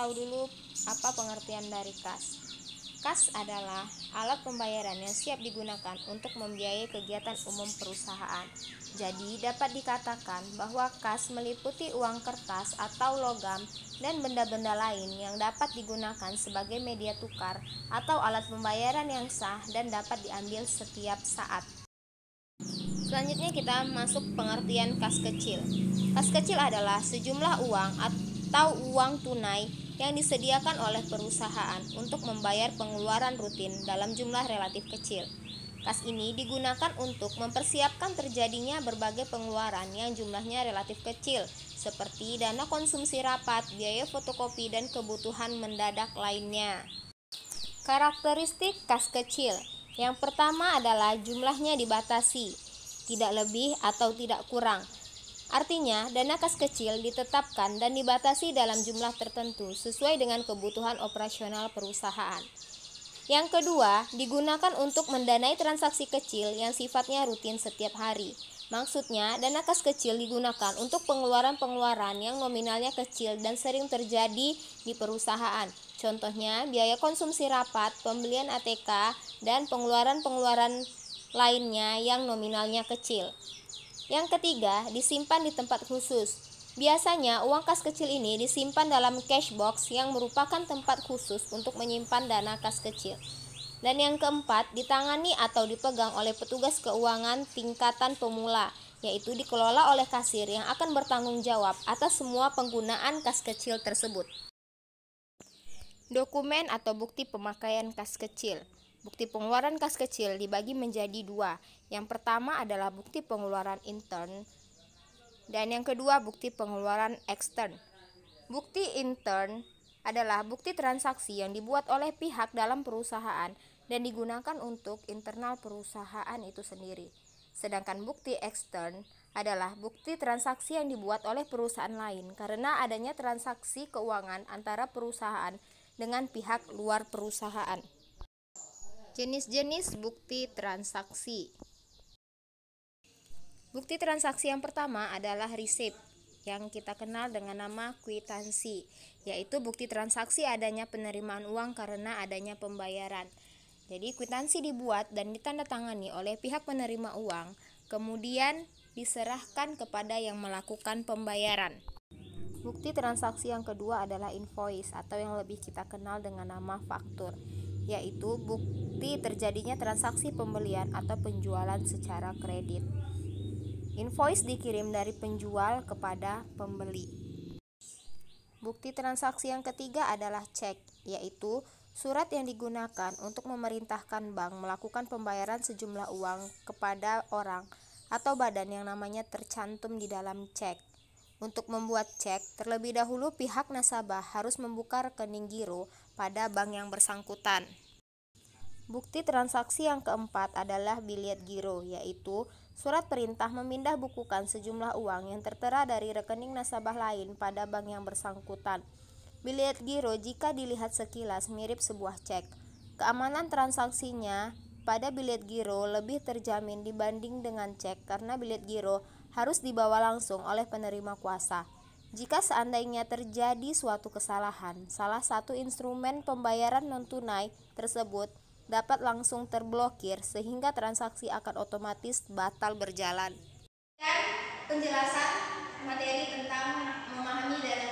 tahu dulu apa pengertian dari kas. Kas adalah alat pembayaran yang siap digunakan untuk membiayai kegiatan umum perusahaan. Jadi, dapat dikatakan bahwa kas meliputi uang kertas atau logam dan benda-benda lain yang dapat digunakan sebagai media tukar atau alat pembayaran yang sah dan dapat diambil setiap saat. Selanjutnya kita masuk pengertian kas kecil. Kas kecil adalah sejumlah uang atau uang tunai yang disediakan oleh perusahaan untuk membayar pengeluaran rutin dalam jumlah relatif kecil. Kas ini digunakan untuk mempersiapkan terjadinya berbagai pengeluaran yang jumlahnya relatif kecil, seperti dana konsumsi rapat, biaya fotokopi, dan kebutuhan mendadak lainnya. Karakteristik kas kecil. Yang pertama adalah jumlahnya dibatasi, tidak lebih atau tidak kurang. Artinya, dana kas kecil ditetapkan dan dibatasi dalam jumlah tertentu sesuai dengan kebutuhan operasional perusahaan. Yang kedua, digunakan untuk mendanai transaksi kecil yang sifatnya rutin setiap hari. Maksudnya, dana kas kecil digunakan untuk pengeluaran-pengeluaran yang nominalnya kecil dan sering terjadi di perusahaan. Contohnya, biaya konsumsi rapat, pembelian ATK, dan pengeluaran-pengeluaran lainnya yang nominalnya kecil. Yang ketiga, disimpan di tempat khusus. Biasanya, uang kas kecil ini disimpan dalam cash box yang merupakan tempat khusus untuk menyimpan dana kas kecil. Dan yang keempat, ditangani atau dipegang oleh petugas keuangan tingkatan pemula, yaitu dikelola oleh kasir yang akan bertanggung jawab atas semua penggunaan kas kecil tersebut. Dokumen atau bukti pemakaian kas kecil. Bukti pengeluaran kas kecil dibagi menjadi dua. Yang pertama adalah bukti pengeluaran intern dan yang kedua bukti pengeluaran ekstern. Bukti intern adalah bukti transaksi yang dibuat oleh pihak dalam perusahaan dan digunakan untuk internal perusahaan itu sendiri. Sedangkan bukti ekstern adalah bukti transaksi yang dibuat oleh perusahaan lain karena adanya transaksi keuangan antara perusahaan dengan pihak luar perusahaan. Jenis-jenis bukti transaksi. Bukti transaksi yang pertama adalah resip, yang kita kenal dengan nama kwitansi, yaitu bukti transaksi adanya penerimaan uang karena adanya pembayaran. Jadi kwitansi dibuat dan ditandatangani oleh pihak penerima uang, kemudian diserahkan kepada yang melakukan pembayaran. Bukti transaksi yang kedua adalah invoice atau yang lebih kita kenal dengan nama faktur, yaitu bukti terjadinya transaksi pembelian atau penjualan secara kredit. Invoice dikirim dari penjual kepada pembeli. Bukti transaksi yang ketiga adalah cek, yaitu surat yang digunakan untuk memerintahkan bank melakukan pembayaran sejumlah uang kepada orang atau badan yang namanya tercantum di dalam cek. Untuk membuat cek, terlebih dahulu pihak nasabah harus membuka rekening giro pada bank yang bersangkutan. Bukti transaksi yang keempat adalah biliet giro, yaitu surat perintah memindah bukukan sejumlah uang yang tertera dari rekening nasabah lain pada bank yang bersangkutan. Biliet giro jika dilihat sekilas mirip sebuah cek. Keamanan transaksinya pada biliet giro lebih terjamin dibanding dengan cek karena biliet giro harus dibawa langsung oleh penerima kuasa. Jika seandainya terjadi suatu kesalahan, salah satu instrumen pembayaran non-tunai tersebut dapat langsung terblokir sehingga transaksi akan otomatis batal berjalan. Dan penjelasan materi tentang memahami dana